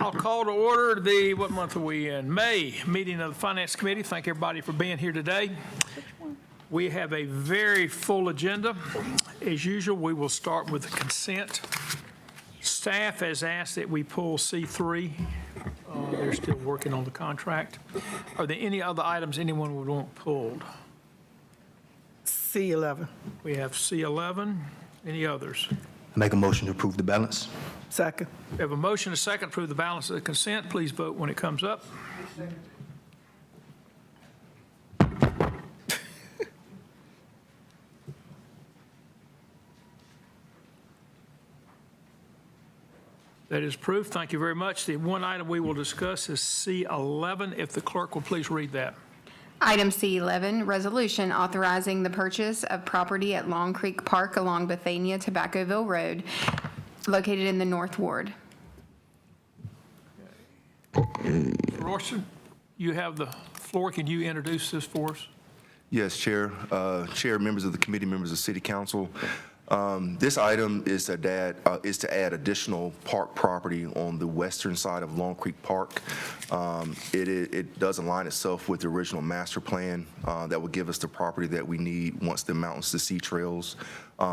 I'll call to order the, what month are we in? May meeting of the Finance Committee. Thank everybody for being here today. We have a very full agenda. As usual, we will start with the consent. Staff has asked that we pull C3. They're still working on the contract. Are there any other items anyone would want pulled? C11. We have C11. Any others? Make a motion to approve the balance. Second. We have a motion, a second, to approve the balance of the consent. Please vote when it comes up. That is proof. Thank you very much. The one item we will discuss is C11. If the clerk will please read that. Item C11, resolution authorizing the purchase of property at Long Creek Park along Bethania Tobaccoville Road, located in the North Ward. Royston, you have the floor. Can you introduce this for us? Yes, Chair. Chair, members of the committee, members of City Council. This item is to add additional park property on the western side of Long Creek Park. It does align itself with the original master plan that will give us the property that we need once the Mountains to Sea Trails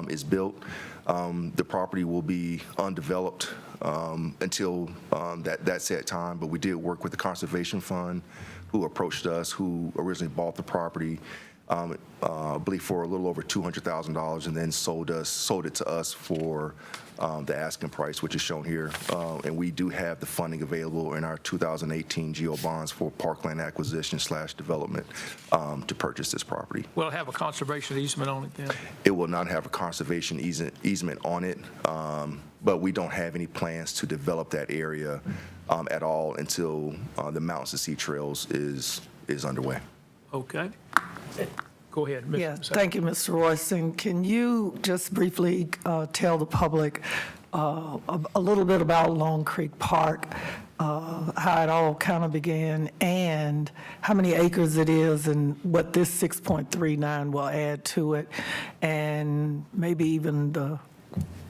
is built. The property will be undeveloped until that set time, but we did work with the Conservation Fund, who approached us, who originally bought the property, I believe for a little over $200,000, and then sold it to us for the asking price, which is shown here. And we do have the funding available in our 2018 GO bonds for parkland acquisition / development to purchase this property. We'll have a conservation easement on it then. It will not have a conservation easement on it, but we don't have any plans to develop that area at all until the Mountains to Sea Trails is underway. Okay. Go ahead, Ms. Yeah, Ms. thank you, Mr. Royston. Can you just briefly tell the public a little bit about Long Creek Park, how it all kind of began, and how many acres it is, and what this 6.39 will add to it, and maybe even the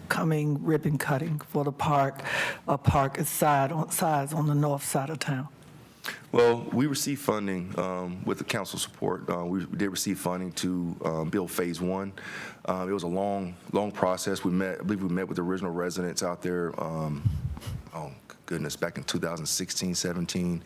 coming ribbon cutting for the park size on the north side of town? Well, we received funding with the council support. We did receive funding to build phase one. It was a long process. I believe we met with the original residents out there, back in 2016, 17.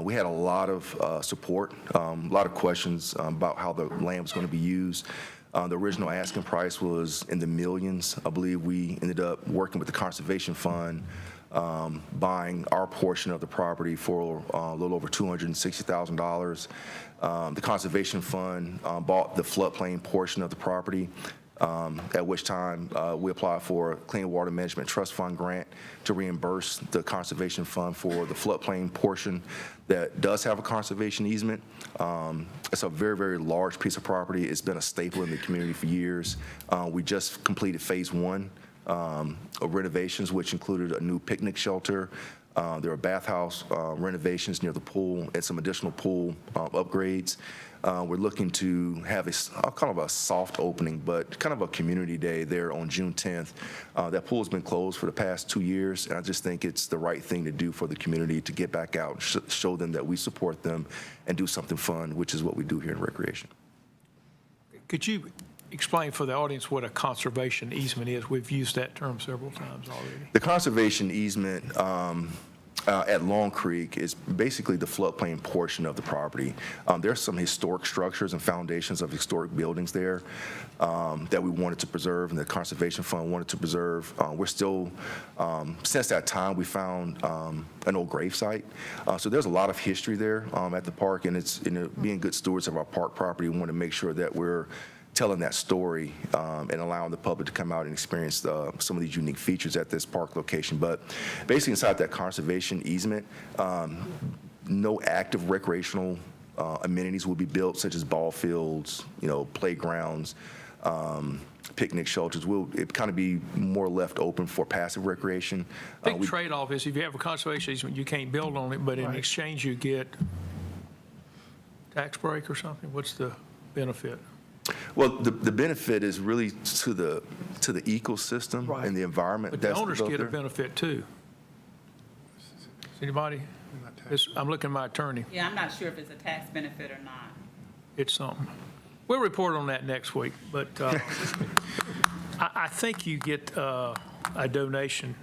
We had a lot of support, a lot of questions about how the land was going to be used. The original asking price was in the millions. I believe we ended up working with the Conservation Fund, buying our portion of the property for a little over $260,000. The Conservation Fund bought the floodplain portion of the property, at which time we applied for a Clean Water Management Trust Fund grant to reimburse the Conservation Fund for the floodplain portion that does have a conservation easement. It's a very, very large piece of property. It's been a staple in the community for years. We just completed phase one of renovations, which included a new picnic shelter. There are bathhouse renovations near the pool and some additional pool upgrades. We're looking to have a kind of a soft opening, but kind of a community day there on June 10th. That pool has been closed for the past 2 years, and I just think it's the right thing to do for the community to get back out, show them that we support them, and do something fun, which is what we do here in recreation. Could you explain for the audience what a conservation easement is? We've used that term several times already. The conservation easement at Long Creek is basically the floodplain portion of the property. There's some historic structures and foundations of historic buildings there that we wanted to preserve, and the Conservation Fund wanted to preserve. We're still, since that time, we found an old gravesite. So there's a lot of history there at the park, and it's being good stewards of our park property. We want to make sure that we're telling that story and allowing the public to come out and experience some of these unique features at this park location. But basically inside that conservation easement, no active recreational amenities will be built, such as ball fields, playgrounds, picnic shelters. It kind of be more left open for passive recreation. Big trade-off is if you have a conservation easement, you can't build on it, but in exchange you get tax break or something. What's the benefit? Well, the benefit is really to the ecosystem and the environment. But the owners get a benefit too. Anybody? I'm looking at my attorney. Yeah, I'm not sure if it's a tax benefit or not. It's something. We'll report on that next week, but I think you get a donation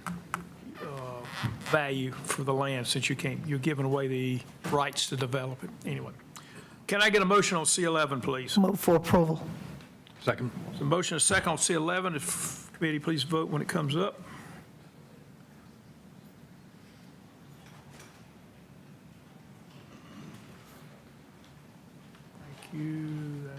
value for the land since you're giving away the rights to develop it. Anyway, can I get a motion on C11, please? Move for approval. Second. So motion is second on C11. If committee, please vote when it comes up. Thank you.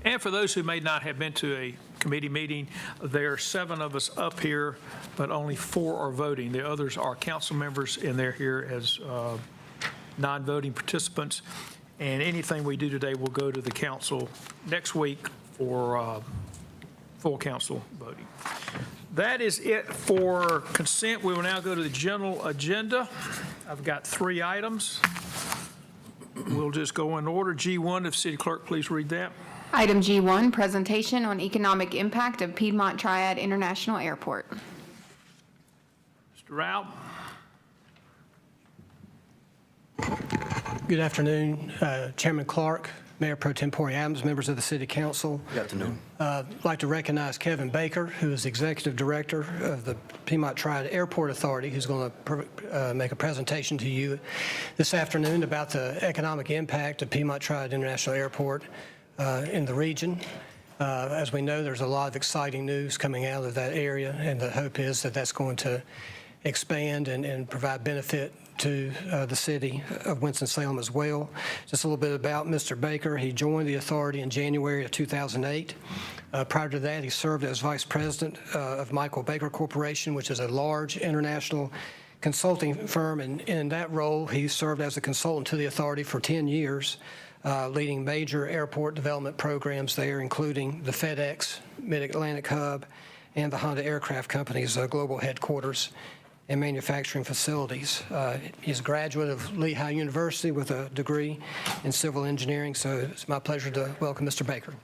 And for those who may not have been to a committee meeting, there are 7 of us up here, but only 4 are voting. The others are council members, and they're here as non-voting participants. And anything we do today will go to the council next week for full council voting. That is it for consent. We will now go to the general agenda. I've got 3 items. We'll just go in order. G1, if city clerk, please read that. Item G1, presentation on economic impact of Piedmont Triad International Airport. Mr. Rao. Good afternoon, Chairman Clark, Mayor Pro Tempore Adams, members of the City Council. Good afternoon. I'd like to recognize Kevin Baker, who is Executive Director of the Piedmont Triad Airport Authority, who's going to make a presentation to you this afternoon about the economic impact of Piedmont Triad International Airport in the region. As we know, there's a lot of exciting news coming out of that area, and the hope is that that's going to expand and provide benefit to the city of Winston-Salem as well. Just a little bit about Mr. Baker. He joined the authority in January of 2008. Prior to that, he served as vice president of Michael Baker Corporation, which is a large international consulting firm. And in that role, he served as a consultant to the authority for 10 years, leading major airport development programs there, including the FedEx Mid-Atlantic Hub and the Honda Aircraft Company's global headquarters and manufacturing facilities. He's a graduate of Lehigh University with a degree in civil engineering, so it's my pleasure to welcome Mr. Baker.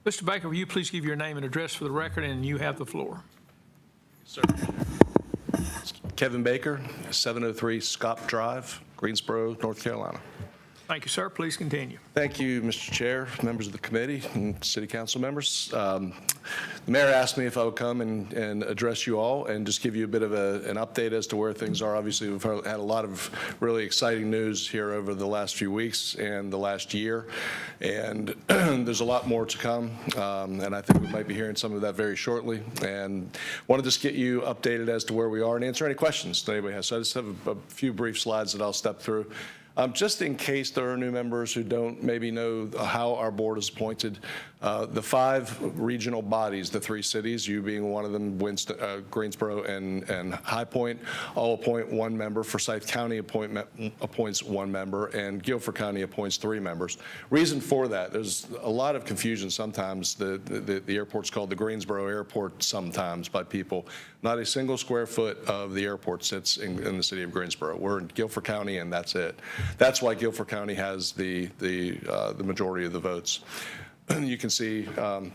Mr. Baker, will you please give your name and address for the record, and you have the floor. Sir. Kevin Baker, 703 Scott Drive, Greensboro, North Carolina. Thank you, sir. Please continue. Thank you, Mr. Chair, members of the committee, and city council members. The mayor asked me if I would come and address you all and just give you a bit of an update as to where things are. Obviously, we've had a lot of really exciting news here over the last few weeks and the last year, and there's a lot more to come, and I think we might be hearing some of that very shortly. And wanted to just get you updated as to where we are and answer any questions that anybody has. So I just have a few brief slides that I'll step through. Just in case there are new members who don't maybe know how our board is appointed, the 5 regional bodies, the 3 cities, you being one of them, Greensboro and High Point, all appoint 1 member. Forsyth County appoints 1 member, and Guilford County appoints 3 members. Reason for that, there's a lot of confusion sometimes. The airport's called the Greensboro Airport sometimes by people. Not a single square foot of the airport sits in the city of Greensboro. We're in Guilford County, and that's it. That's why Guilford County has the majority of the votes. You can see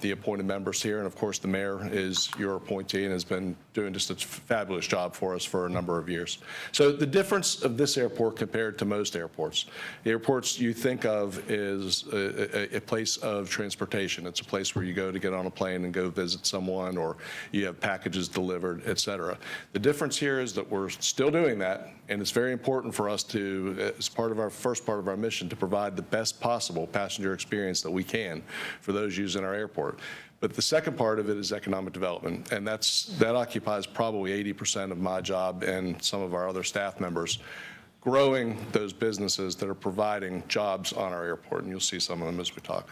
the appointed members here, and of course the mayor is your appointee and has been doing just a fabulous job for us for a number of years. So the difference of this airport compared to most airports, the airports you think of is a place of transportation. It's a place where you go to get on a plane and go visit someone, or you have packages delivered, et cetera. The difference here is that we're still doing that, and it's very important for us to, as part of our first part of our mission, to provide the best possible passenger experience that we can for those using our airport. But the second part of it is economic development, and that occupies probably 80% of my job and some of our other staff members, growing those businesses that are providing jobs on our airport, and you'll see some of them as we talk.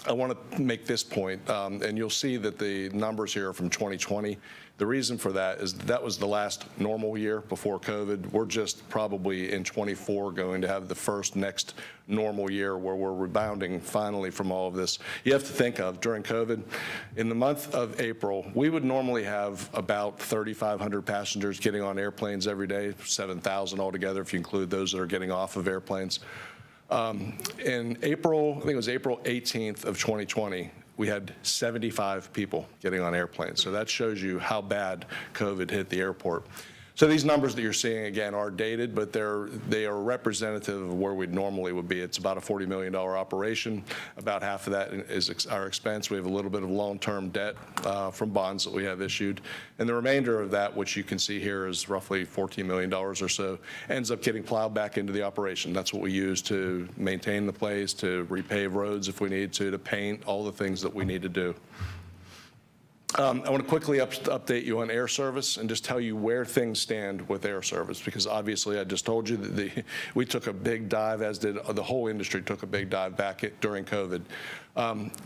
I want to make this point, and you'll see that the numbers here are from 2020. The reason for that is that was the last normal year before COVID. We're just probably in 24 going to have the first next normal year where we're rebounding finally from all of this. You have to think of, during COVID, in the month of April, we would normally have about 3,500 passengers getting on airplanes every day, 7,000 altogether if you include those that are getting off of airplanes. In April, I think it was April 18th of 2020, we had 75 people getting on airplanes. So that shows you how bad COVID hit the airport. So these numbers that you're seeing, again, are dated, but they are representative of where we normally would be. It's about a $40 million operation. About half of that is our expense. We have a little bit of long-term debt from bonds that we have issued. And the remainder of that, which you can see here, is roughly $14 million or so, ends up getting plowed back into the operation. That's what we use to maintain the place, to repave roads if we need to paint, all the things that we need to do. I want to quickly update you on air service and just tell you where things stand with air service, because obviously I just told you that we took a big dive, as did the whole industry took a big dive back during COVID.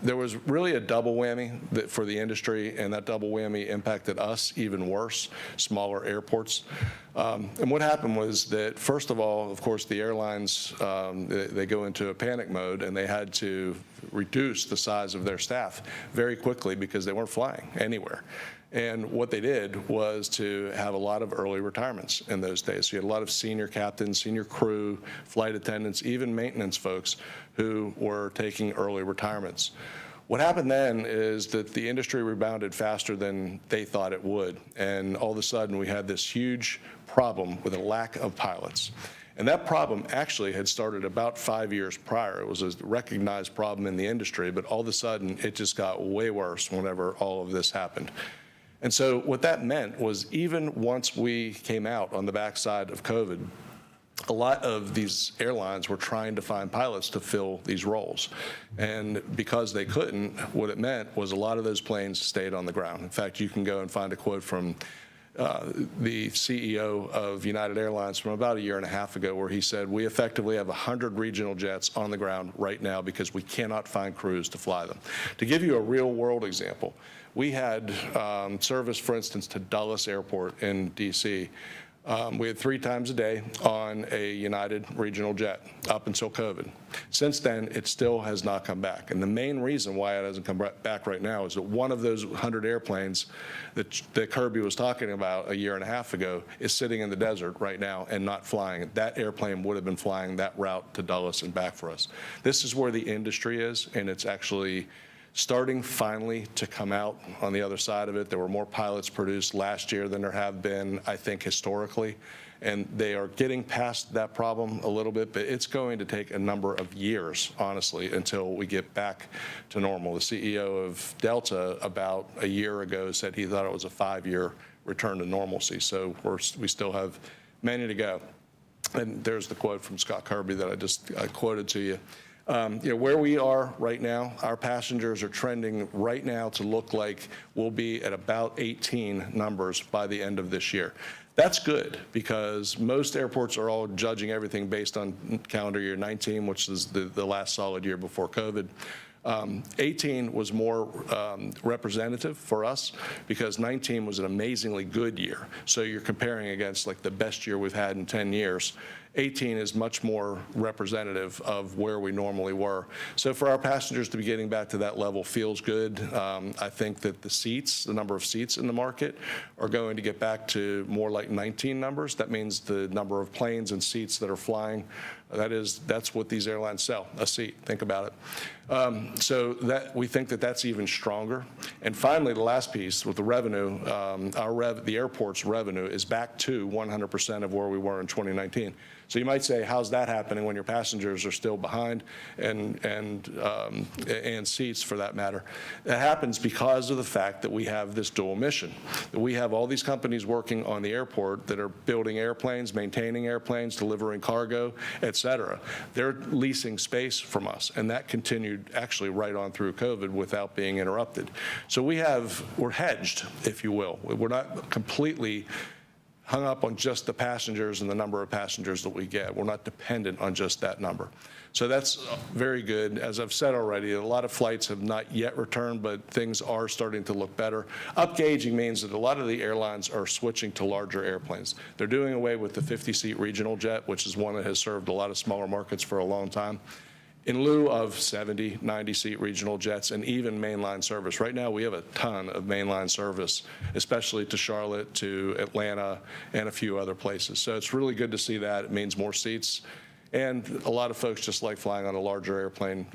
There was really a double whammy for the industry, and that double whammy impacted us even worse, smaller airports. And what happened was that, first of all, of course, the airlines, they go into a panic mode, and they had to reduce the size of their staff very quickly because they weren't flying anywhere. And what they did was to have a lot of early retirements in those days. So you had a lot of senior captains, senior crew, flight attendants, even maintenance folks who were taking early retirements. What happened then is that the industry rebounded faster than they thought it would. And all of a sudden, we had this huge problem with a lack of pilots. And that problem actually had started about 5 years prior. It was a recognized problem in the industry, but all of a sudden, it just got way worse whenever all of this happened. And so what that meant was, even once we came out on the backside of COVID, a lot of these airlines were trying to find pilots to fill these roles. And because they couldn't, what it meant was a lot of those planes stayed on the ground. In fact, you can go and find a quote from the CEO of United Airlines from about a year and a half ago, where he said, we effectively have 100 regional jets on the ground right now because we cannot find crews to fly them. To give you a real world example, we had service, for instance, to Dulles Airport in DC. We had 3 times a day on a United regional jet up until COVID. Since then, it still has not come back. And the main reason why it hasn't come back right now is that one of those 100 airplanes that Kirby was talking about a year and a half ago is sitting in the desert right now and not flying. That airplane would have been flying that route to Dulles and back for us. This is where the industry is, and it's actually starting finally to come out on the other side of it. There were more pilots produced last year than there have been, I think, historically. And they are getting past that problem a little bit, but it's going to take a number of years, honestly, until we get back to normal. The CEO of Delta about a year ago said he thought it was a 5-year return to normalcy. So we still have many to go. And there's the quote from Scott Kirby that I quoted to you. Where we are right now, our passengers are trending right now to look like we'll be at about 18 numbers by the end of this year. That's good, because most airports are all judging everything based on calendar year 19, which is the last solid year before COVID. 18 was more representative for us because 19 was an amazingly good year. So you're comparing against like the best year we've had in 10 years. 18 is much more representative of where we normally were. So for our passengers to be getting back to that level feels good. I think that the number of seats in the market are going to get back to more like 19 numbers. That means the number of planes and seats that are flying. That's what these airlines sell, a seat. Think about it. So that we think that that's even stronger. And finally, the last piece with the revenue, the airport's revenue is back to 100% of where we were in 2019. So you might say, how's that happening when your passengers are still behind and seats for that matter? That happens because of the fact that we have this dual mission, that we have all these companies working on the airport that are building airplanes, maintaining airplanes, delivering cargo, et cetera. They're leasing space from us, and that continued actually right on through COVID without being interrupted. So we're hedged, if you will. We're not completely hung up on just the passengers and the number of passengers that we get. We're not dependent on just that number. So that's very good. As I've said already, a lot of flights have not yet returned, but things are starting to look better. Upgauging means that a lot of the airlines are switching to larger airplanes. They're doing away with the 50-seat regional jet, which is one that has served a lot of smaller markets for a long time, in lieu of 70, 90-seat regional jets and even mainline service. Right now, we have a ton of mainline service, especially to Charlotte, to Atlanta, and a few other places. So it's really good to see that. It means more seats. And a lot of folks just like flying on a larger airplane,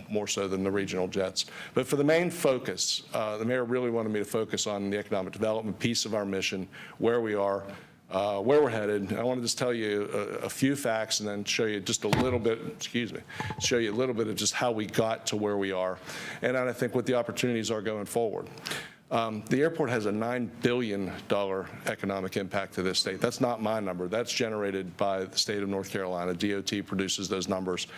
more so than the regional jets. But for the main focus, the mayor really wanted me to focus on the economic development piece of our mission, where we are, where we're headed. I want to just tell you a few facts and then show you just a little bit, show you a little bit of just how we got to where we are, and I think what the opportunities are going forward. The airport has a $9 billion economic impact to this state. That's not my number. That's generated by the state of North Carolina. DOT produces those numbers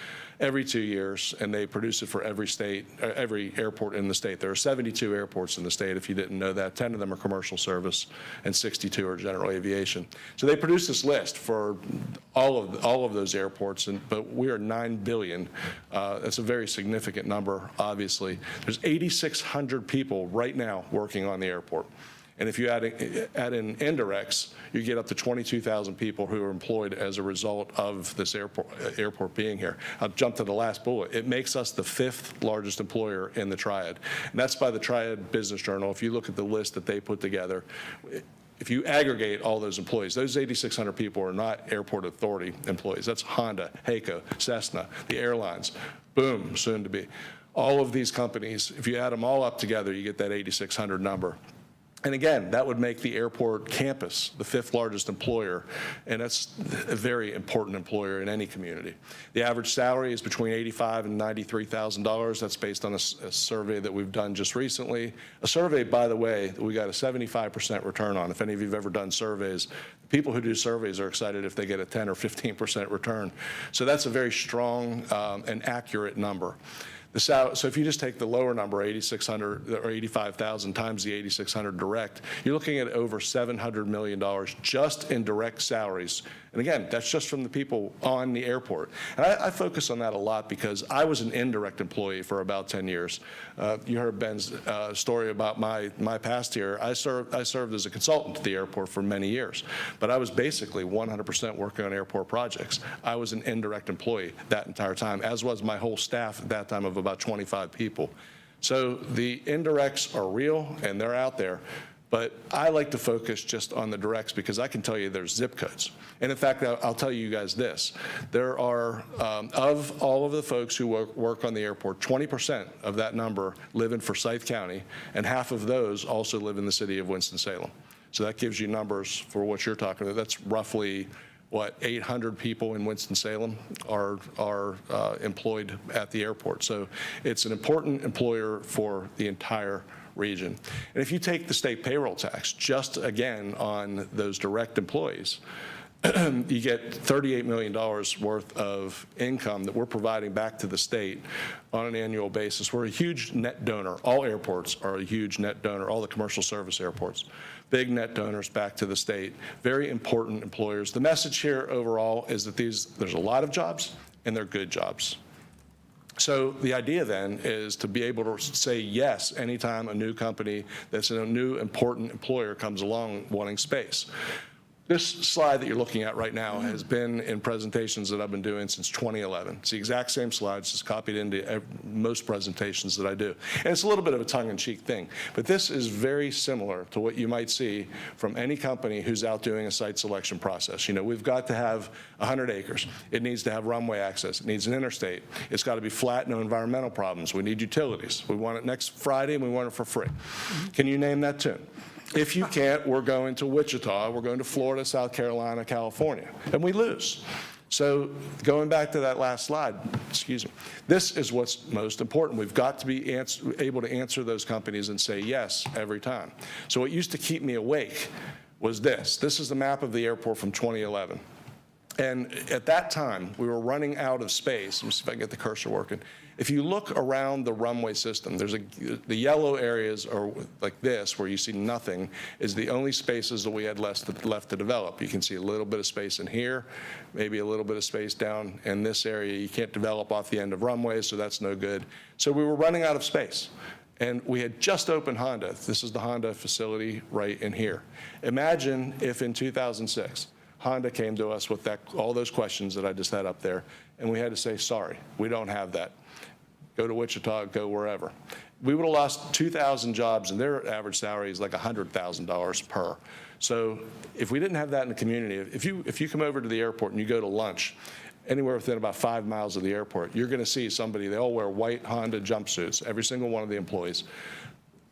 every 2 years, and they produce it for every state, every airport in the state. There are 72 airports in the state, if you didn't know that. 10 of them are commercial service, and 62 are general aviation. So they produce this list for all of those airports, but we are $9 billion. That's a very significant number, obviously. There's 8,600 people right now working on the airport. And if you add in indirects, you get up to 22,000 people who are employed as a result of this airport being here. I'll jump to the last bullet. It makes us the 5th largest employer in the Triad. And that's by the Triad Business Journal. If you look at the list that they put together, if you aggregate all those employees, those 8,600 people are not airport authority employees. That's Honda, HAECO, Cessna, the airlines, Boom, soon to be. All of these companies, if you add them all up together, you get that 8,600 number. And again, that would make the airport campus the 5th largest employer, and that's a very important employer in any community. The average salary is between $85,000 and $93,000. That's based on a survey that we've done just recently. A survey, by the way, that we got a 75% return on. If any of you have ever done surveys, people who do surveys are excited if they get a 10 or 15% return. So that's a very strong and accurate number. So if you just take the lower number, 8,600 or 85,000 times the 8,600 direct, you're looking at over $700 million just in direct salaries. And again, that's just from the people on the airport. And I focus on that a lot because I was an indirect employee for about 10 years. You heard Ben's story about my past here. I served as a consultant at the airport for many years, but I was basically 100% working on airport projects. I was an indirect employee that entire time, as was my whole staff at that time of about 25 people. So the indirects are real and they're out there. But I like to focus just on the directs because I can tell you there's zip codes. And in fact, I'll tell you guys this. There are, of all of the folks who work on the airport, 20% of that number live in Forsyth County, and half of those also live in the city of Winston-Salem. So that gives you numbers for what you're talking about. That's roughly, 800 people in Winston-Salem are employed at the airport. So it's an important employer for the entire region. And if you take the state payroll tax, just again on those direct employees, you get $38 million worth of income that we're providing back to the state on an annual basis. We're a huge net donor. All airports are a huge net donor, all the commercial service airports. Big net donors back to the state. Very important employers. The message here overall is that there's a lot of jobs and they're good jobs. So the idea then is to be able to say yes anytime a new company that's a new important employer comes along wanting space. This slide that you're looking at right now has been in presentations that I've been doing since 2011. It's the exact same slides, just copied into most presentations that I do. And it's a little bit of a tongue-in-cheek thing, but this is very similar to what you might see from any company who's out doing a site selection process. You know, we've got to have 100 acres. It needs to have runway access. It needs an interstate. It's got to be flat, no environmental problems. We need utilities. We want it next Friday, and we want it for free. Can you name that tune? If you can't, we're going to Wichita, we're going to Florida, South Carolina, California, and we lose. So going back to that last slide, excuse me, this is what's most important. We've got to be able to answer those companies and say yes every time. So what used to keep me awake was this. This is the map of the airport from 2011. And at that time, we were running out of space. Let me see if I can get the cursor working. If you look around the runway system, the yellow areas are like this, where you see nothing, is the only spaces that we had left to develop. You can see a little bit of space in here, maybe a little bit of space down in this area. You can't develop off the end of runways, so that's no good. So we were running out of space. And we had just opened Honda. This is the Honda facility right in here. Imagine if in 2006, Honda came to us with all those questions that I just had up there, and we had to say, sorry, we don't have that. Go to Wichita, go wherever. We would have lost 2,000 jobs, and their average salary is like $100,000 per. So if we didn't have that in the community, if you come over to the airport and you go to lunch, anywhere within about 5 miles of the airport, you're going to see somebody, they all wear white Honda jumpsuits, every single one of the employees.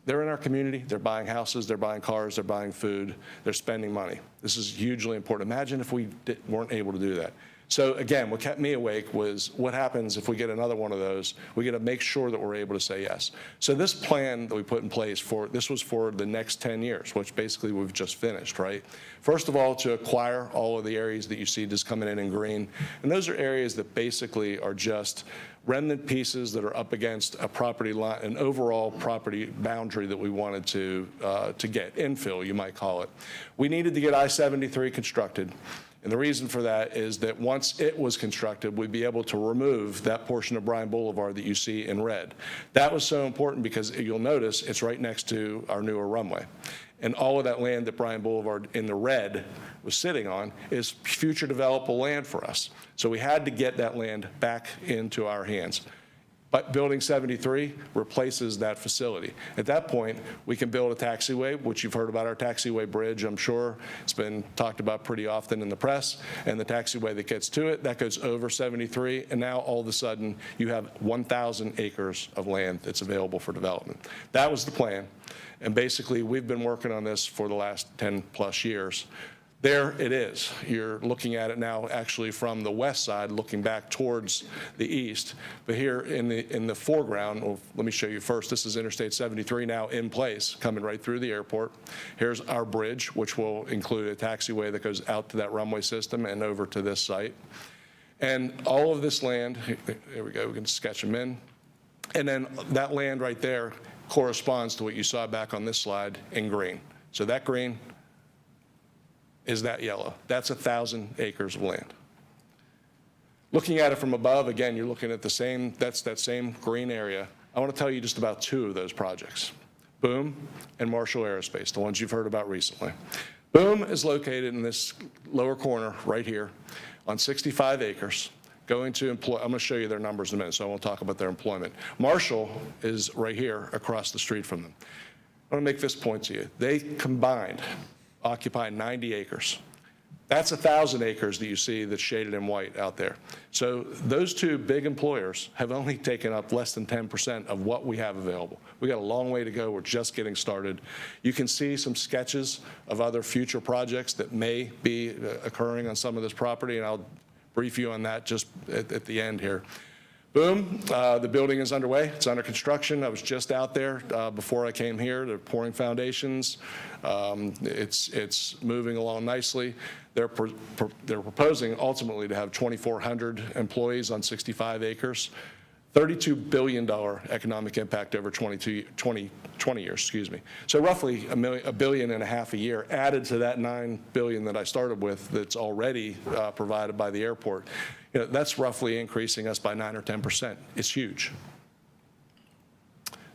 They're in our community, they're buying houses, they're buying cars, they're buying food, they're spending money. This is hugely important. Imagine if we weren't able to do that. So again, what kept me awake was what happens if we get another one of those. We got to make sure that we're able to say yes. So this plan that we put in place this was for the next 10 years, which basically we've just finished, right? First of all, to acquire all of the areas that you see just coming in green. And those are areas that basically are just remnant pieces that are up against a property line, an overall property boundary that we wanted to get, infill, you might call it. We needed to get I-73 constructed. And the reason for that is that once it was constructed, we'd be able to remove that portion of Bryan Boulevard that you see in red. That was so important because you'll notice it's right next to our newer runway. And all of that land that Bryan Boulevard in the red was sitting on is future developable land for us. So we had to get that land back into our hands. But Building 73 replaces that facility. At that point, we can build a taxiway, which you've heard about our taxiway bridge, I'm sure. It's been talked about pretty often in the press. And the taxiway that gets to it, that goes over 73. And now all of a sudden, you have 1,000 acres of land that's available for development. That was the plan. And basically, we've been working on this for the last 10 plus years. There it is. You're looking at it now actually from the west side, looking back towards the east. But here in the foreground, well, let me show you first. This is Interstate 73 now in place, coming right through the airport. Here's our bridge, which will include a taxiway that goes out to that runway system and over to this site. And all of this land, here we go, we can sketch them in. And then that land right there corresponds to what you saw back on this slide in green. So that green is that yellow. That's 1,000 acres of land. Looking at it from above, again, you're looking at that's that same green area. I want to tell you just about two of those projects, Boom and Marshall Aerospace, the ones you've heard about recently. Boom is located in this lower corner right here on 65 acres. Going to employ, I'm going to show you their numbers in a minute, so I won't talk about their employment. Marshall is right here across the street from them. I want to make this point to you. They combined occupy 90 acres. That's 1,000 acres that you see that's shaded in white out there. So those two big employers have only taken up less than 10% of what we have available. We got a long way to go. We're just getting started. You can see some sketches of other future projects that may be occurring on some of this property, and I'll brief you on that just at the end here. Boom, the building is underway. It's under construction. I was just out there before I came here. They're pouring foundations. It's moving along nicely. They're proposing ultimately to have 2,400 employees on 65 acres. $32 billion economic impact over 20 years, excuse me. So roughly $1.5 billion a year added to that $9 billion that I started with that's already provided by the airport. You know, that's roughly increasing us by 9 or 10%. It's huge.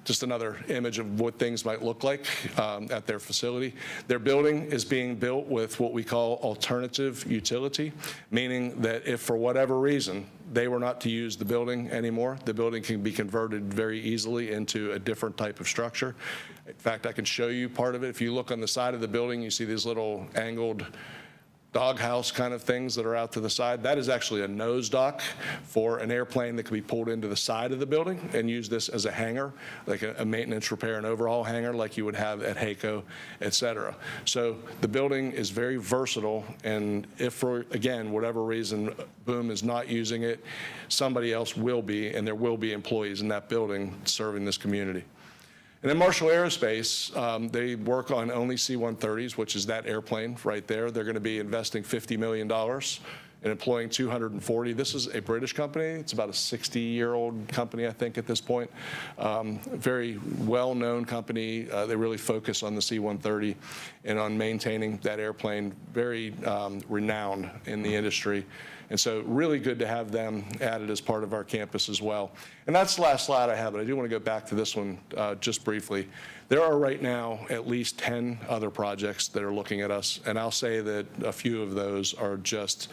Just another image of what things might look like at their facility. Their building is being built with what we call alternative utility, meaning that if for whatever reason they were not to use the building anymore, the building can be converted very easily into a different type of structure. In fact, I can show you part of it. If you look on the side of the building, you see these little angled doghouse kind of things that are out to the side. That is actually a nose dock for an airplane that can be pulled into the side of the building and use this as a hangar, like a maintenance, repair, and overhaul hangar like you would have at HACO, et cetera. So the building is very versatile, and if for, again, whatever reason, Boom is not using it, somebody else will be, and there will be employees in that building serving this community. And then Marshall Aerospace, they work on only C-130s, which is that airplane right there. They're going to be investing $50 million and employing 240. This is a British company. It's about a 60-year-old company, I think, at this point. Very well-known company. They really focus on the C-130 and on maintaining that airplane. Very renowned in the industry. And so really good to have them added as part of our campus as well. And that's the last slide I have, but I do want to go back to this one just briefly. There are right now at least 10 other projects that are looking at us, and I'll say that a few of those are just,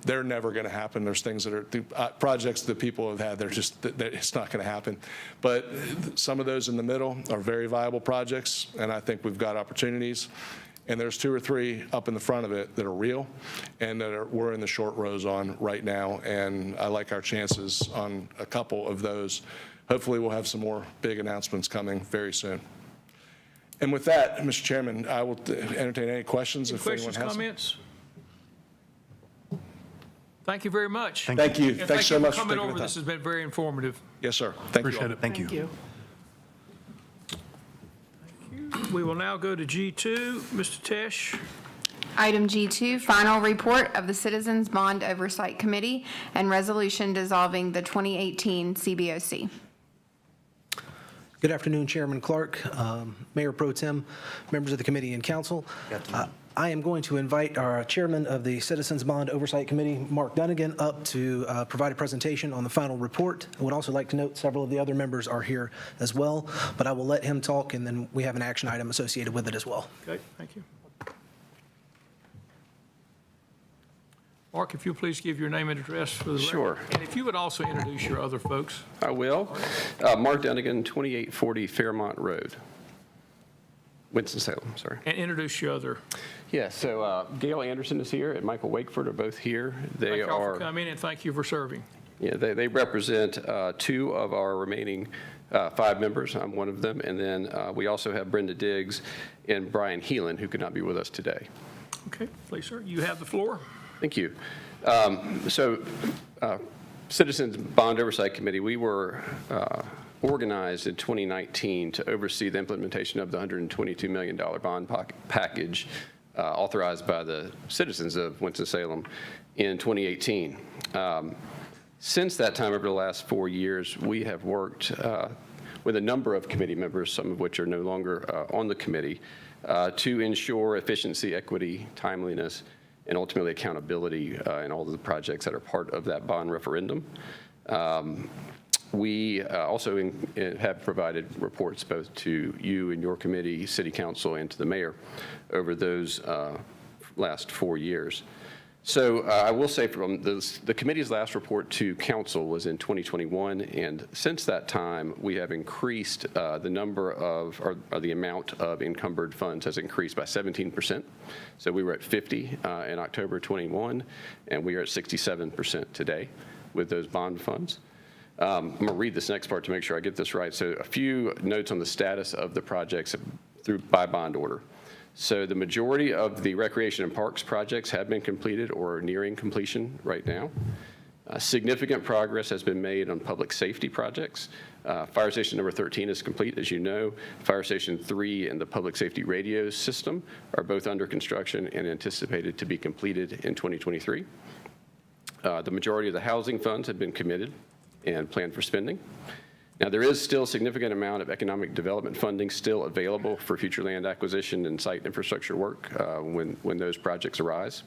they're never going to happen. There's things that are, projects that people have had, it's not going to happen. But some of those in the middle are very viable projects, and I think we've got opportunities. And there's 2 or 3 up in the front of it that are real and that we're in the short rows on right now. And I like our chances on a couple of those. Hopefully, we'll have some more big announcements coming very soon. And with that, Mr. Chairman, I will entertain any questions if anyone Questions, has them. comments? Thank you very much. Thank you. And Thanks so much for for coming taking the over. time. This has been very informative. Yes, sir. Thank you all. Appreciate it. Thank you. We will now go to G2. Mr. Tesh. Item G2, final report of the Citizens Bond Oversight Committee and resolution dissolving the 2018 CBOC. Good afternoon, Chairman Clark, Mayor Pro Tem, members of the committee and council. I am going to invite our chairman of the Citizens Bond Oversight Committee, Mark Dunnigan, up to provide a presentation on the final report. I would also like to note several of the other members are here as well, but I will let him talk, and then we have an action item associated with it as well. Okay, thank you. Mark, if you'll please give your name and address for the record. Sure. And if you would also introduce your other folks. I will. Mark Dunnigan, 2840 Fairmont Road. Winston-Salem, sorry. And introduce your other. Yeah, so Gail Anderson is here and Michael Wakeford are both here. Thank They you all for are, coming and thank you for serving. yeah, they represent 2 of our remaining 5 members. I'm one of them. And then we also have Brenda Diggs and Brian Heelan, who could not be with us today. Okay, please, sir. You have the floor. Thank you. Citizens Bond Oversight Committee, we were organized in 2019 to oversee the implementation of the $122 million bond package authorized by the citizens of Winston-Salem in 2018. Since that time, over the last 4 years, we have worked with a number of committee members, some of which are no longer on the committee, to ensure efficiency, equity, timeliness, and ultimately accountability in all of the projects that are part of that bond referendum. We also have provided reports both to you and your committee, city council, and to the mayor over those last 4 years. So I will say from the committee's last report to council was in 2021, and since that time, we have increased the number of, or the amount of encumbered funds has increased by 17%. So we were at 50 in October 21, and we are at 67% today with those bond funds. I'm going to read this next part to make sure I get this right. So a few notes on the status of the projects by bond order. So the majority of the recreation and parks projects have been completed or are nearing completion right now. Significant progress has been made on public safety projects. Fire station number 13 is complete, as you know. Fire station 3 and the public safety radio system are both under construction and anticipated to be completed in 2023. The majority of the housing funds have been committed and planned for spending. Now, there is still a significant amount of economic development funding still available for future land acquisition and site infrastructure work when those projects arise.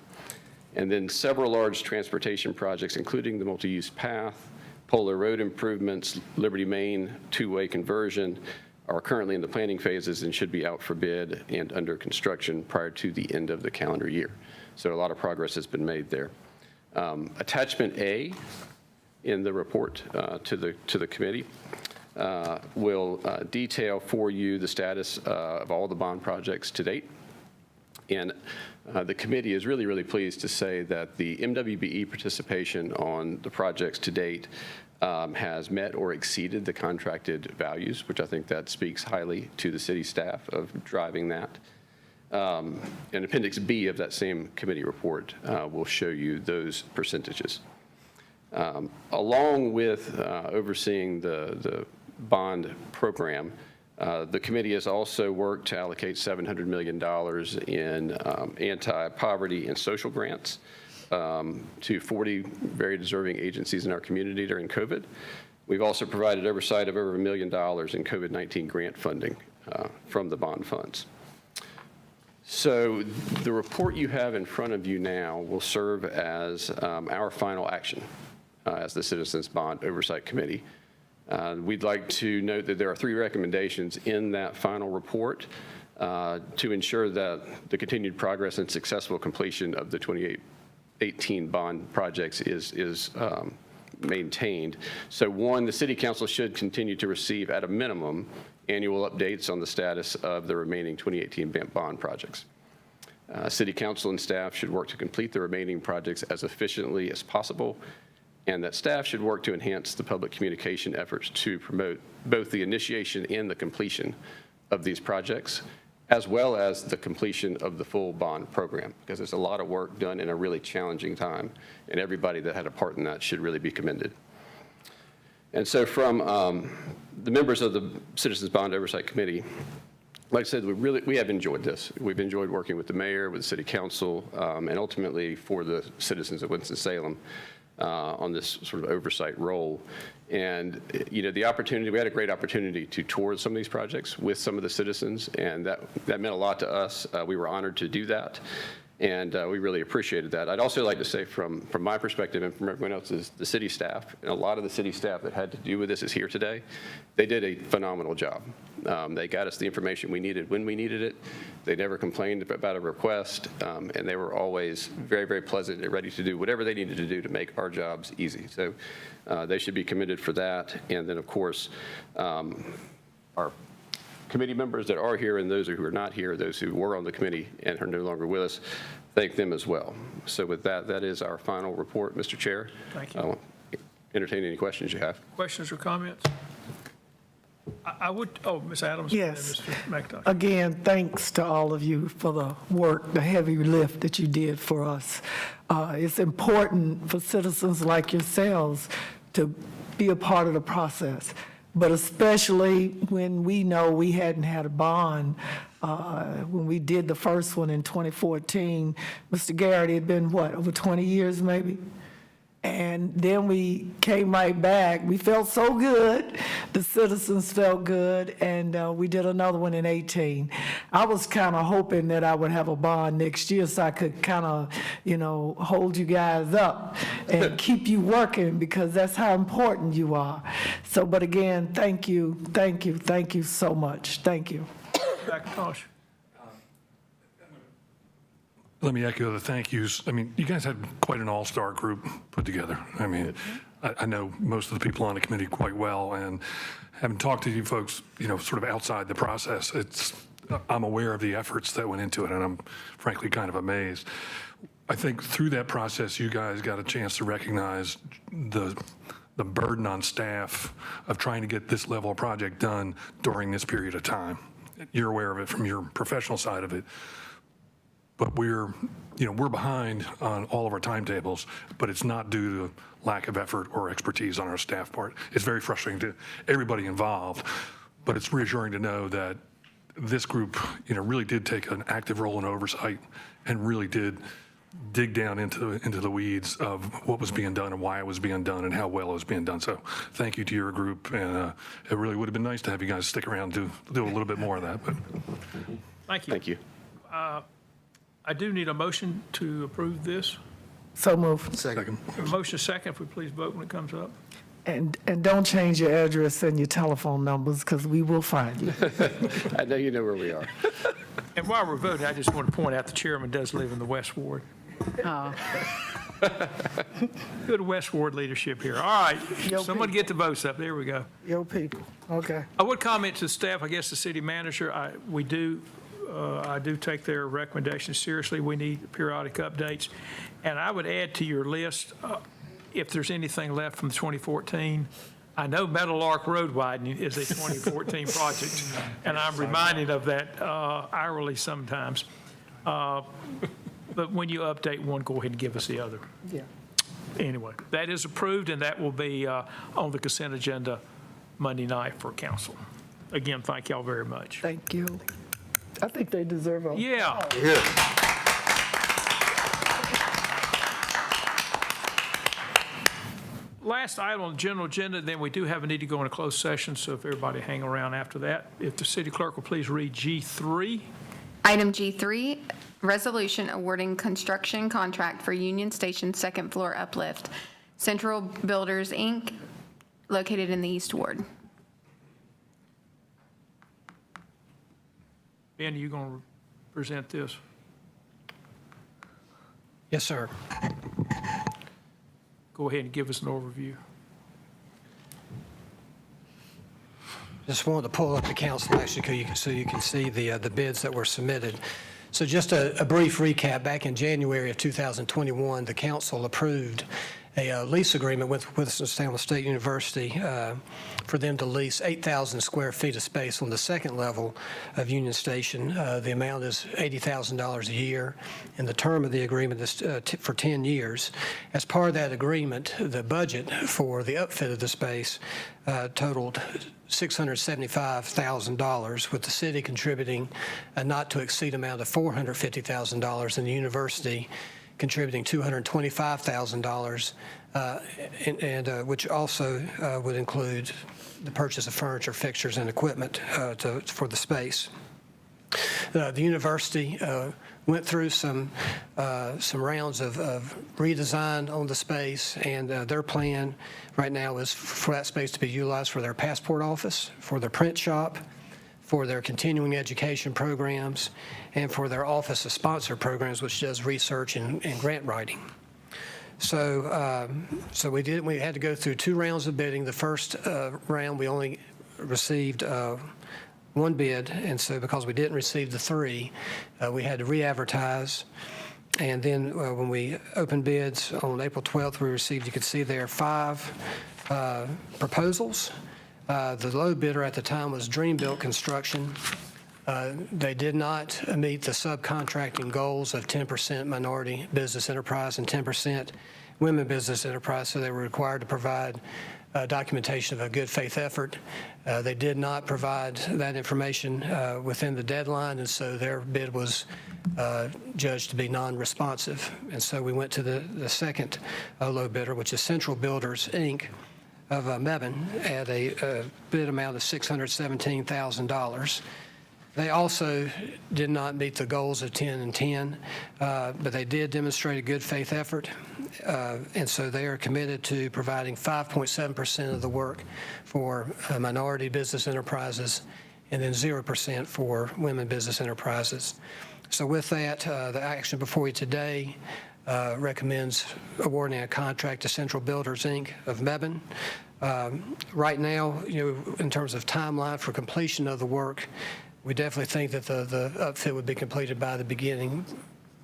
And then several large transportation projects, including the multi-use path, Polar Road improvements, Liberty Main two-way conversion, are currently in the planning phases and should be out for bid and under construction prior to the end of the calendar year. So a lot of progress has been made there. Attachment A in the report to the committee will detail for you the status of all the bond projects to date. And the committee is really, really pleased to say that the MWBE participation on the projects to date has met or exceeded the contracted values, which I think that speaks highly to the city staff of driving that. And Appendix B of that same committee report will show you those percentages. Along with overseeing the bond program, the committee has also worked to allocate $700 million in anti-poverty and social grants to 40 very deserving agencies in our community during COVID. We've also provided oversight of over $1 million in COVID-19 grant funding from the bond funds. So the report you have in front of you now will serve as our final action as the Citizens Bond Oversight Committee. We'd like to note that there are 3 recommendations in that final report to ensure that the continued progress and successful completion of the 2018 bond projects is maintained. So 1, the City Council should continue to receive, at a minimum, annual updates on the status of the remaining 2018 bond projects. City council and staff should work to complete the remaining projects as efficiently as possible, and that staff should work to enhance the public communication efforts to promote both the initiation and the completion of these projects, as well as the completion of the full bond program, because there's a lot of work done in a really challenging time, and everybody that had a part in that should really be commended. And so from the members of the Citizens Bond Oversight Committee, like I said, we have enjoyed this. We've enjoyed working with the mayor, with the city council, and ultimately for the citizens of Winston-Salem on this sort of oversight role. And, you know, we had a great opportunity to tour some of these projects with some of the citizens, and that meant a lot to us. We were honored to do that, and we really appreciated that. I'd also like to say from my perspective and from everyone else's, the city staff, and a lot of the city staff that had to do with this is here today. They did a phenomenal job. They got us the information we needed when we needed it. They never complained about a request, and they were always very, very pleasant and ready to do whatever they needed to do to make our jobs easy. So they should be commended for that. And then, of course, our committee members that are here and those who are not here, those who were on the committee and are no longer with us, thank them as well. So with that, that is our final report, Mr. Chair. Thank you. I'll entertain any questions you have. Questions or comments? I would, Ms. Adams. Yes. And Mr. McIntosh. Again, thanks to all of you for the work, the heavy lift that you did for us. It's important for citizens like yourselves to be a part of the process, but especially when we know we hadn't had a bond. When we did the first one in 2014, Mr. Garrett, it had been, what, over 20 years maybe? And then we came right back. We felt so good. The citizens felt good, and we did another one in 18. I was kind of hoping that I would have a bond next year so I could kind of, you know, hold you guys up and keep you working, because that's how important you are. So, but again, thank you so much. Thank you. McIntosh. Let me echo the thank yous. I mean, you guys had quite an all-star group put together. I mean, I know most of the people on the committee quite well, and having talked to you folks, you know, sort of outside the process, I'm aware of the efforts that went into it, and I'm frankly kind of amazed. I think through that process, you guys got a chance to recognize the burden on staff of trying to get this level of project done during this period of time. You're aware of it from your professional side of it. But we're behind on all of our timetables, but it's not due to lack of effort or expertise on our staff part. It's very frustrating to everybody involved, but it's reassuring to know that this group, you know, really did take an active role in oversight and really did dig down into the weeds of what was being done and why it was being done and how well it was being done. So thank you to your group, and it really would have been nice to have you guys stick around to do a little bit more of that. But Thank you. Thank you. I do need a motion to approve this. So moved. second. A motion second, if we please vote when it comes up. And don't change your address and your telephone numbers, because we will find you. I know you know where we are. And while we're voting, I just want to point out the chairman does live in the West Ward. Good West Ward leadership here. All right, someone get the votes up. There we go. Yo, people, okay. I would comment to staff, I guess the city manager, I do take their recommendations seriously. We need periodic updates. And I would add to your list, if there's anything left from 2014, I know Meadowlark Road widening is a 2014 project, and I'm reminded of that hourly sometimes. But when you update one, go ahead and give us the other. Yeah. Anyway, that is approved, and that will be on the consent agenda Monday night for council. Again, thank y'all very much. Thank you. I think they deserve a. Yeah. Last item on the general agenda, then we do have a need to go in a closed session, so if everybody hang around after that. If the city clerk will please read G3. Item G3, resolution awarding construction contract for Union Station second floor uplift, Central Builders, Inc., located in the East Ward. Ben, are you going to present this? Yes, sir. Go ahead and give us an overview. Just wanted to pull up the council actually so you can see the bids that were submitted. So just a brief recap, back in January of 2021, the council approved a lease agreement with Winston-Salem State University for them to lease 8,000 square feet of space on the second level of Union Station. The amount is $80,000 a year, and the term of the agreement is for 10 years. As part of that agreement, the budget for the upfit of the space totaled $675,000, with the city contributing a not-to-exceed amount of $450,000 and the university contributing $225,000, and which also would include the purchase of furniture, fixtures, and equipment for the space. The university went through some rounds of redesign on the space, and their plan right now is for that space to be utilized for their passport office, for their print shop, for their continuing education programs, and for their Office of Sponsor programs, which does research and grant writing. So we had to go through 2 rounds of bidding. The first round, we only received 1 bid, and so because we didn't receive the 3, we had to re-advertise. And then when we opened bids on April 12th, we received, you can see there, 5 proposals. The low bidder at the time was Dreambuilt Construction. They did not meet the subcontracting goals of 10% minority business enterprise and 10% women business enterprise, so they were required to provide documentation of a good faith effort. They did not provide that information within the deadline, and so their bid was judged to be non-responsive. And so we went to the second low bidder, which is Central Builders, Inc., of Mebane, at a bid amount of $617,000. They also did not meet the goals of 10 and 10, but they did demonstrate a good faith effort, and so they are committed to providing 5.7% of the work for minority business enterprises and then 0% for women business enterprises. So with that, the action before you today recommends awarding a contract to Central Builders, Inc. of Mebane. Right now, in terms of timeline for completion of the work, we definitely think that the upfit would be completed by the beginning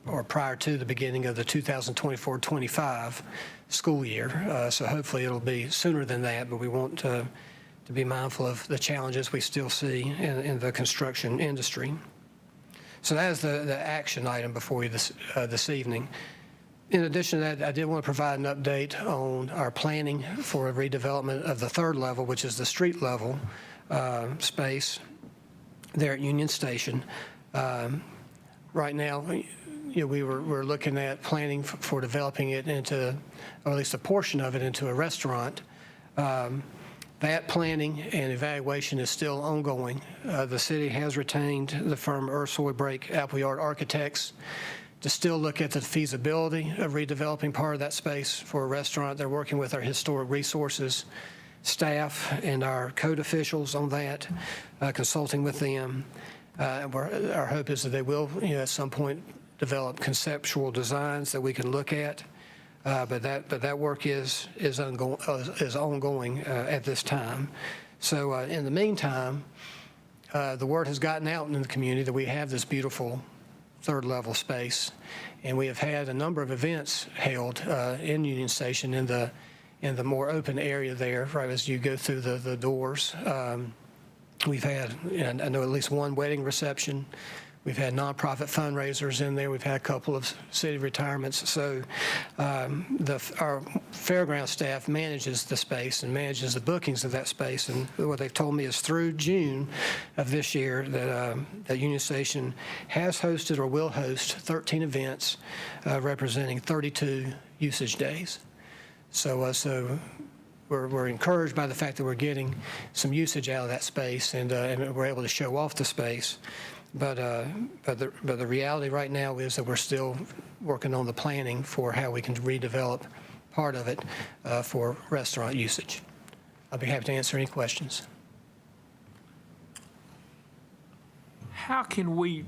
or prior to the beginning of the 2024-25 school year. So hopefully it'll be sooner than that, but we want to be mindful of the challenges we still see in the construction industry. So that is the action item before you this evening. In addition to that, I did want to provide an update on our planning for a redevelopment of the third level, which is the street level space there at Union Station. Right now, we're looking at planning for developing it into, or at least a portion of it, into a restaurant. That planning and evaluation is still ongoing. The city has retained the firm Ursul Brake Appleyard Architects to still look at the feasibility of redeveloping part of that space for a restaurant. They're working with our historic resources staff and our code officials on that, consulting with them. Our hope is that they will, at some point, develop conceptual designs that we can look at. But that work is ongoing at this time. So in the meantime, the word has gotten out in the community that we have this beautiful third level space, and we have had a number of events held in Union Station in the more open area there, right as you go through the doors. We've had, and I know, at least one wedding reception. We've had nonprofit fundraisers in there. We've had a couple of city retirements. So our fairground staff manages the space and manages the bookings of that space. And what they've told me is through June of this year that Union Station has hosted or will host 13 events representing 32 usage days. So we're encouraged by the fact that we're getting some usage out of that space, and we're able to show off the space. But the reality right now is that we're still working on the planning for how we can redevelop part of it for restaurant usage. I'll be happy to answer any questions. How can we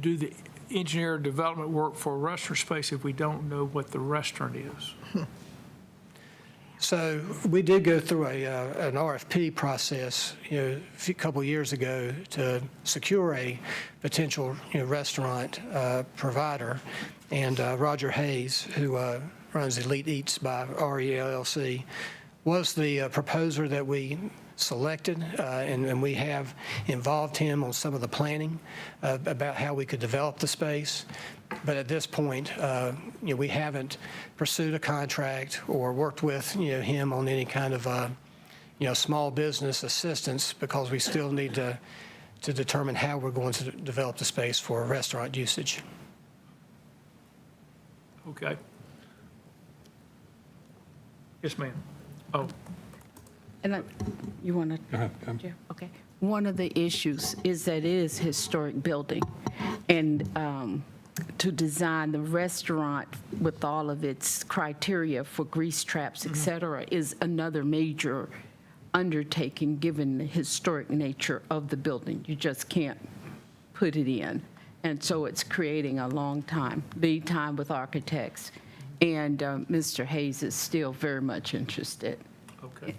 do the engineer development work for a restaurant space if we don't know what the restaurant is? So we did go through an RFP process, a couple of years ago to secure a potential, restaurant provider. And Roger Hayes, who runs Elite Eats by RELLC, was the proposer that we selected, and we have involved him on some of the planning about how we could develop the space. But at this point, we haven't pursued a contract or worked with, him on any kind of, small business assistance, because we still need to determine how we're going to develop the space for restaurant usage. Okay. Yes, ma'am. Oh, And you want to? Go ahead. Okay. One of the issues is that it is a historic building, and to design the restaurant with all of its criteria for grease traps, et cetera, is another major undertaking, given the historic nature of the building. You just can't put it in. And so it's creating a long lead time with architects. And Mr. Hayes is still very much interested. okay.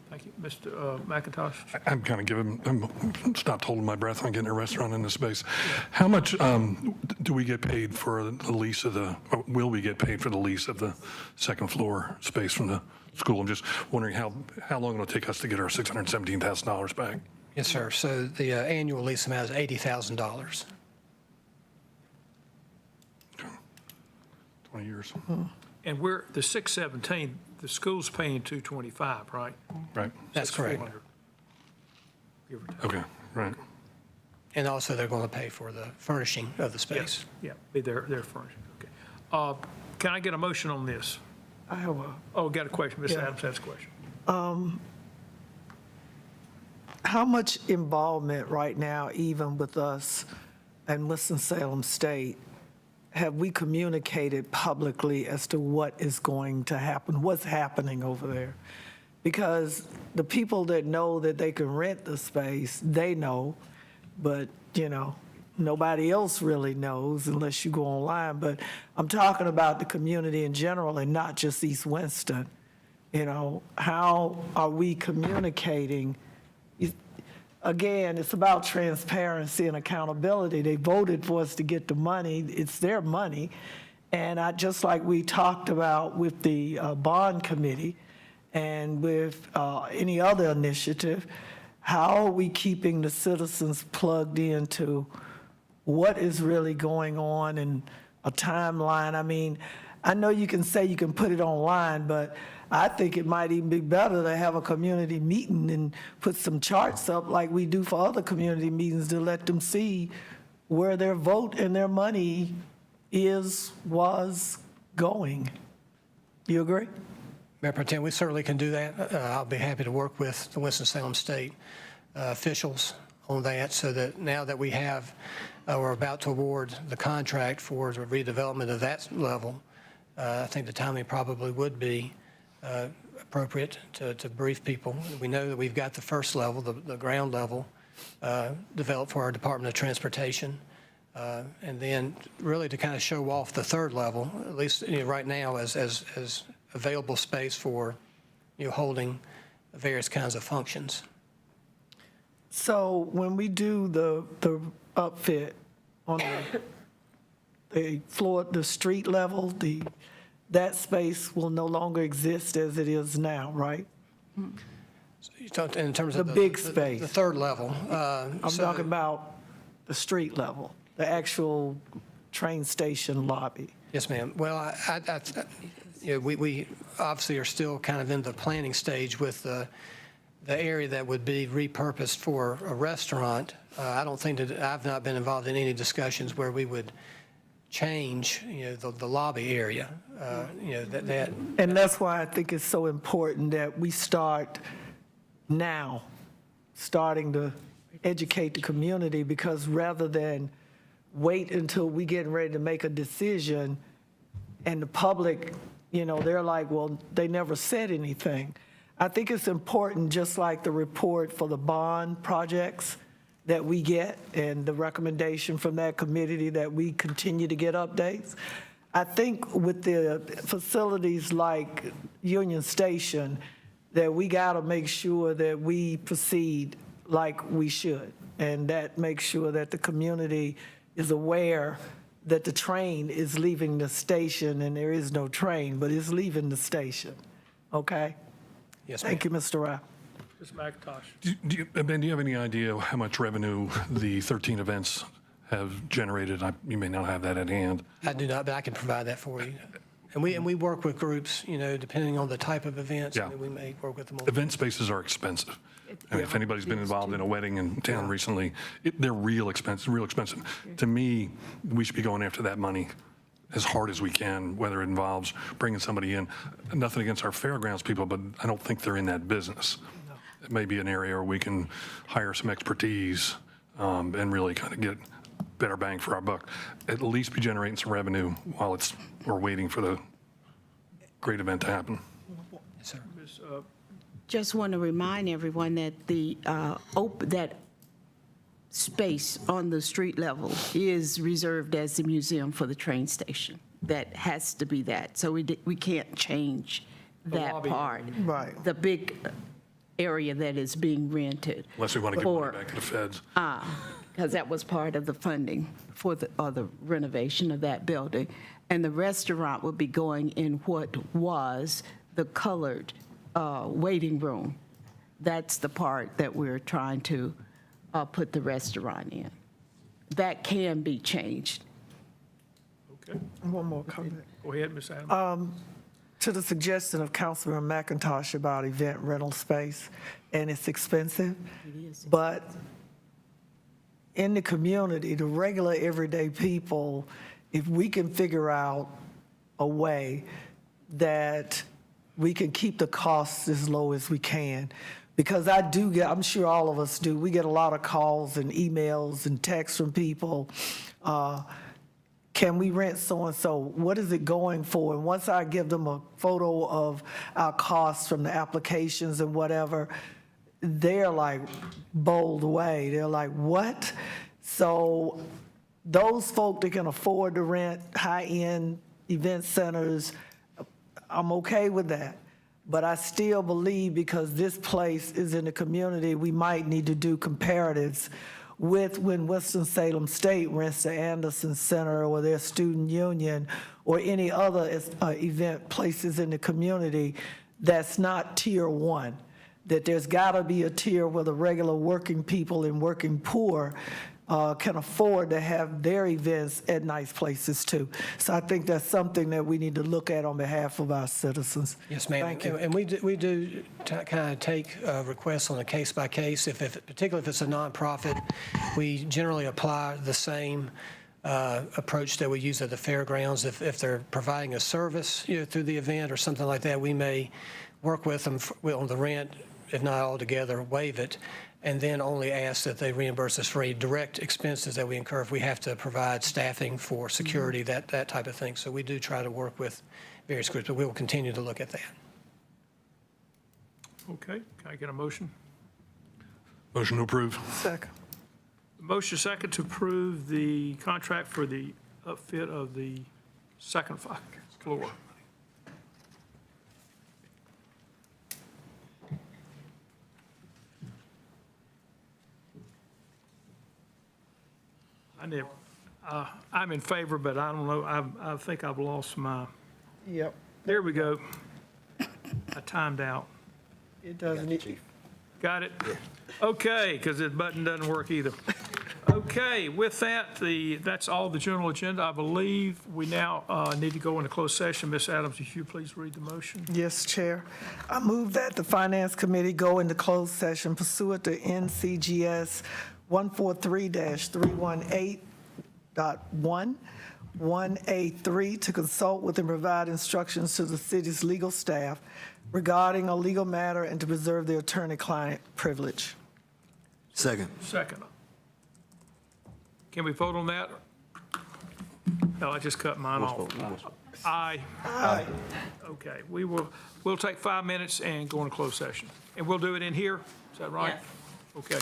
Thank you. Mr. McIntosh? I'm kind of I'm stopped holding my breath on getting a restaurant in this space. How much do we get paid for the lease of or will we get paid for the lease of the second floor space from the school? I'm just wondering how long it'll take us to get our $617,000 back. Yes, sir. So the annual lease amount is $80,000. 20 years. And we're, the 617, the school's paying 225, right? Right. That's correct. 400, give or take. Okay, right. And also, they're going to pay for the furnishing of the space. Yeah, be their furnishing, okay. Can I get a motion on this? I have a, Oh, got a question. Ms. Yeah. Adams has a question. how much involvement right now, even with us and Winston-Salem State, have we communicated publicly as to what is going to happen, what's happening over there? Because the people that know that they can rent the space, they know, but, nobody else really knows unless you go online. But I'm talking about the community in general and not just East Winston. How are we communicating? Again, it's about transparency and accountability. They voted for us to get the money. It's their money. And just like we talked about with the bond committee and with any other initiative, how are we keeping the citizens plugged into what is really going on and a timeline? I mean, I know you can say you can put it online, but I think it might even be better to have a community meeting and put some charts up like we do for other community meetings to let them see where their vote and their money was going. You agree? Mayor Pro Tem, we certainly can do that. I'll be happy to work with the Winston-Salem State officials on that, so that now that we're about to award the contract for the redevelopment of that level, I think the timing probably would be appropriate to brief people. We know that we've got the first level, the ground level, developed for our Department of Transportation, and then really to kind of show off the third level, at least right now, as available space for holding various kinds of functions. So when we do the upfit on the floor, the street level, that space will no longer exist as it is now, right? You talked in terms of The big space. the third level. I'm talking about the street level, the actual train station lobby. Yes, ma'am. Well, we obviously are still kind of in the planning stage with the area that would be repurposed for a restaurant. I don't think that I've not been involved in any discussions where we would change, the lobby area. And that's why I think it's so important that we start now, starting to educate the community, because rather than wait until we get ready to make a decision and the public, they're like, well, they never said anything. I think it's important, just like the report for the bond projects that we get and the recommendation from that committee that we continue to get updates. I think with the facilities like Union Station, that we got to make sure that we proceed like we should. And that makes sure that the community is aware that the train is leaving the station, and there is no train, but it's leaving the station. Okay? Yes, ma'am. Thank you, Mr. Rao. Ms. McIntosh. Ben, do you have any idea how much revenue the 13 events have generated? You may not have that at hand. I do not, but I can provide that for you. And we work with groups, depending on the type of events, Yeah. we may work with them. Event spaces are expensive. I mean, if anybody's been involved in a wedding in town recently, they're real expensive. To me, we should be going after that money as hard as we can, whether it involves bringing somebody in. Nothing against our fairgrounds people, but I don't think they're in that business. It may be an area where we can hire some expertise and really kind of get better bang for our buck. At least be generating some revenue while we're waiting for the great event to happen. Yes, sir. Just want to remind everyone that that space on the street level is reserved as the museum for the train station. That has to be that. So we can't change that lobby. part. Right. The big area that is being rented. Unless we want to give money back to the feds. Because that was part of the funding for the renovation of that building. And the restaurant will be going in what was the colored waiting room. That's the part that we're trying to put the restaurant in. That can be changed. Okay. One more comment. Go ahead, Ms. Adams. To the suggestion of Councilman McIntosh about event rental space, and it's expensive, but in the community, the regular everyday people, if we can figure out a way that we can keep the costs as low as we can, because I'm sure all of us do, we get a lot of calls and emails and texts from people, can we rent so-and-so? What is it going for? And once I give them a photo of our costs from the applications and whatever, they're like bowled away. They're like, what? So those folk that can afford to rent high-end event centers, I'm okay with that. But I still believe, because this place is in the community, we might need to do comparatives with when Winston-Salem State rents the Anderson Center or their student union or any other event places in the community that's not tier one. That there's got to be a tier where the regular working people and working poor can afford to have their events at nice places too. So I think that's something that we need to look at on behalf of our citizens. Yes, ma'am. Thank you. And we do kind of take requests on a case by case. Particularly if it's a nonprofit, we generally apply the same approach that we use at the fairgrounds. If they're providing a service through the event or something like that, we may work with them on the rent, if not altogether, waive it, and then only ask that they reimburse us for any direct expenses that we incur if we have to provide staffing for security, that type of thing. So we do try to work with various groups, but we will continue to look at that. Okay, can I get a motion? Motion to approve. Second. Motion second to approve the contract for the upfit of the second floor. I'm in favor, but I don't know, I think I've lost my, Yep. there we go. I timed out. It doesn't. Got it? Okay, because the button doesn't work either. Okay, with that, that's all the general agenda. I believe we now need to go into closed session. Ms. Adams, if you please read the motion. Yes, Chair. I move that the Finance Committee go into closed session pursuant to NCGS 143-318.1, 1A3, to consult with and provide instructions to the city's legal staff regarding a legal matter and to preserve the attorney-client privilege. Second. Second. Can we vote on that? No, I just cut mine off. Aye. Aye. Okay, we'll take 5 minutes and go into closed session. And we'll do it in here, is that right? Yes. Okay.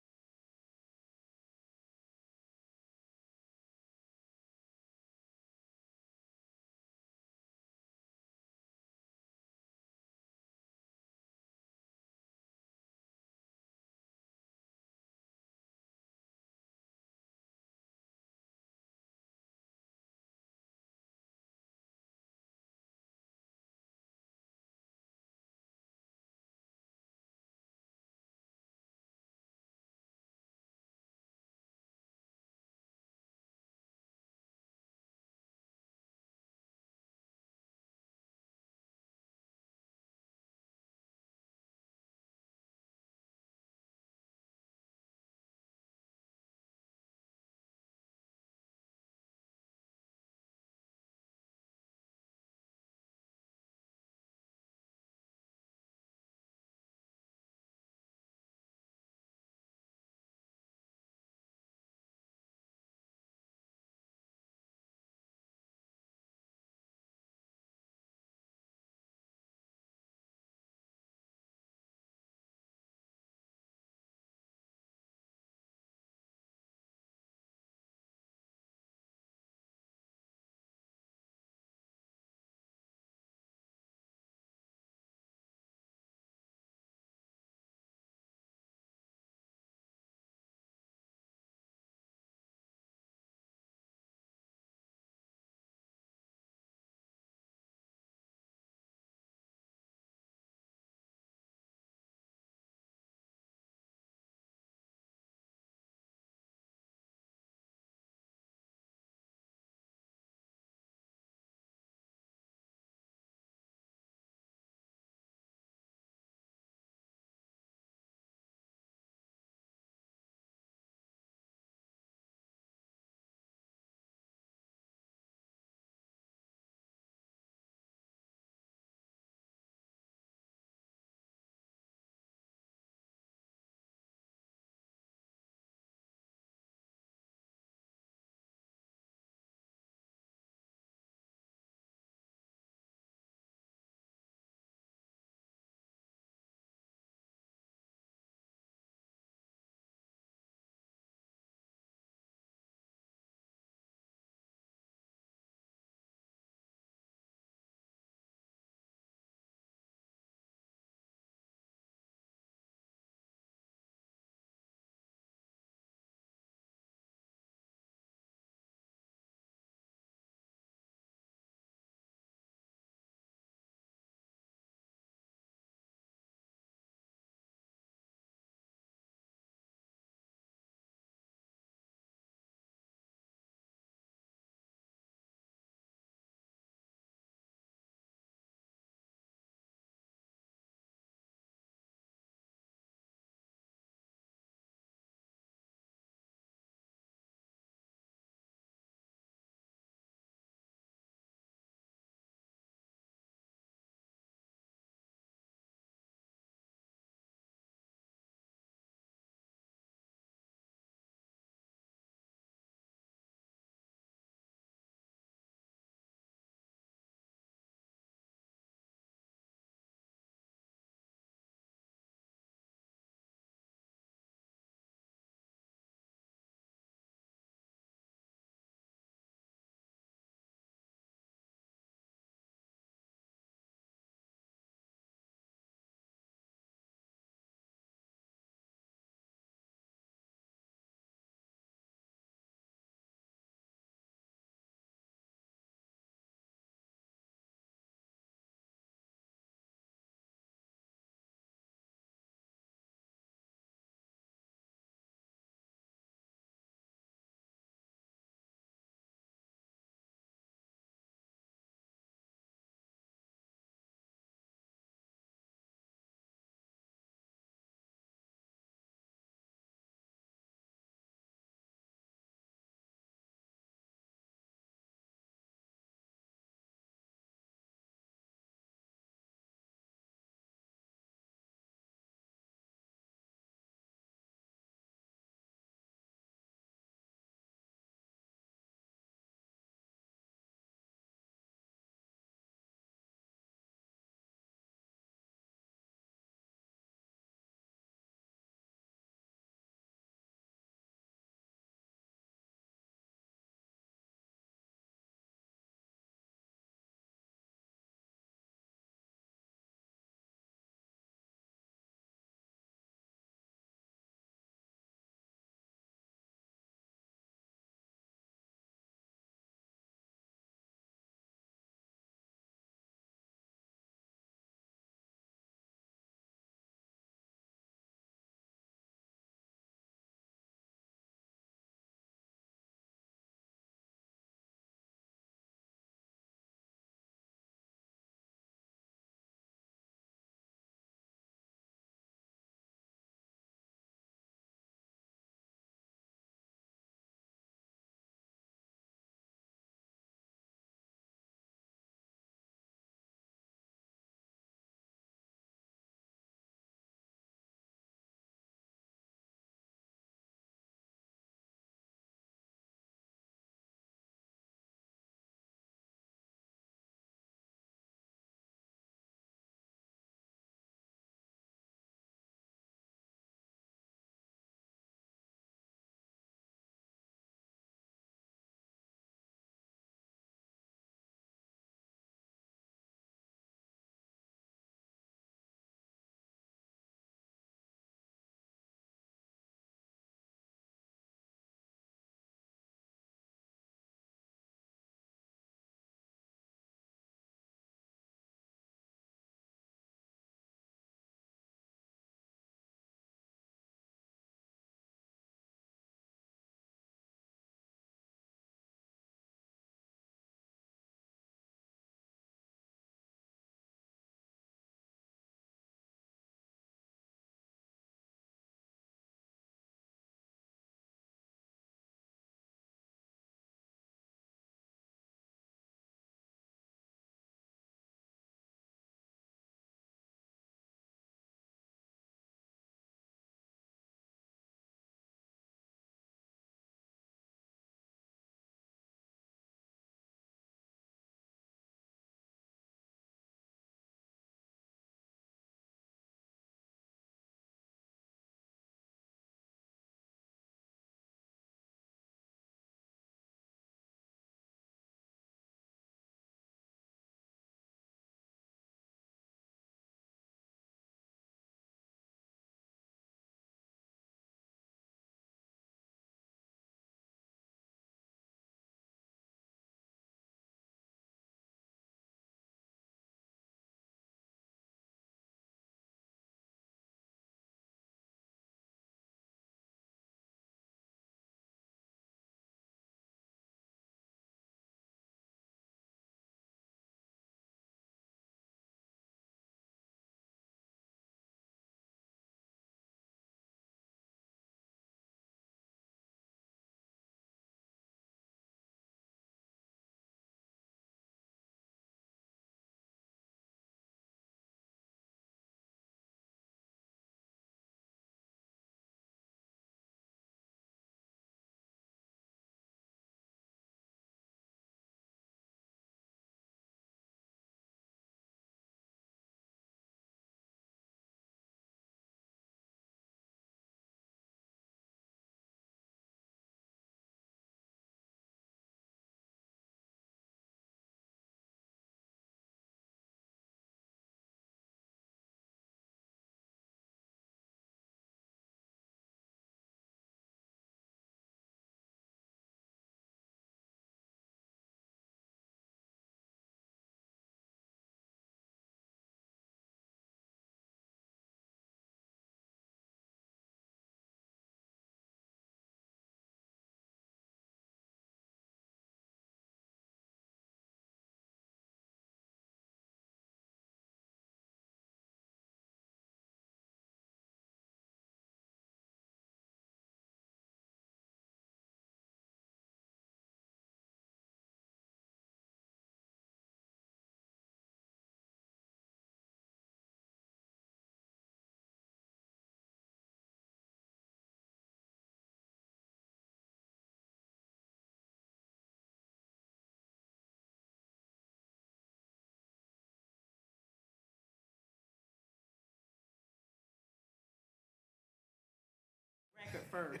first.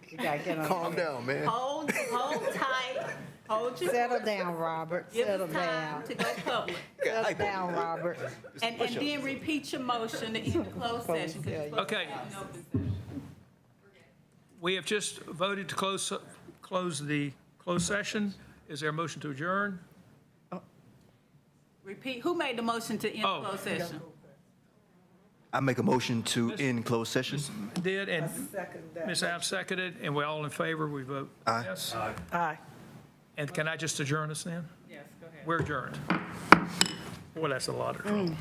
You gotta get on. Calm down, man. Hold tight, hold your. Settle down, Robert. Give Settle us down. time to go public. Settle down, Robert. And then repeat your motion to end the closed session. 'cause it's supposed to Okay. be an open session. We have just voted to close the closed session. Is there a motion to adjourn? Repeat, who made the motion to end the Oh. closed session? I make a motion to end closed session. Did, and Ms. Alves seconded, and we're all in favor, we vote Aye. yes. Aye. And can I just adjourn us then? Yes, go ahead. We're adjourned. Boy, that's a lot of trouble.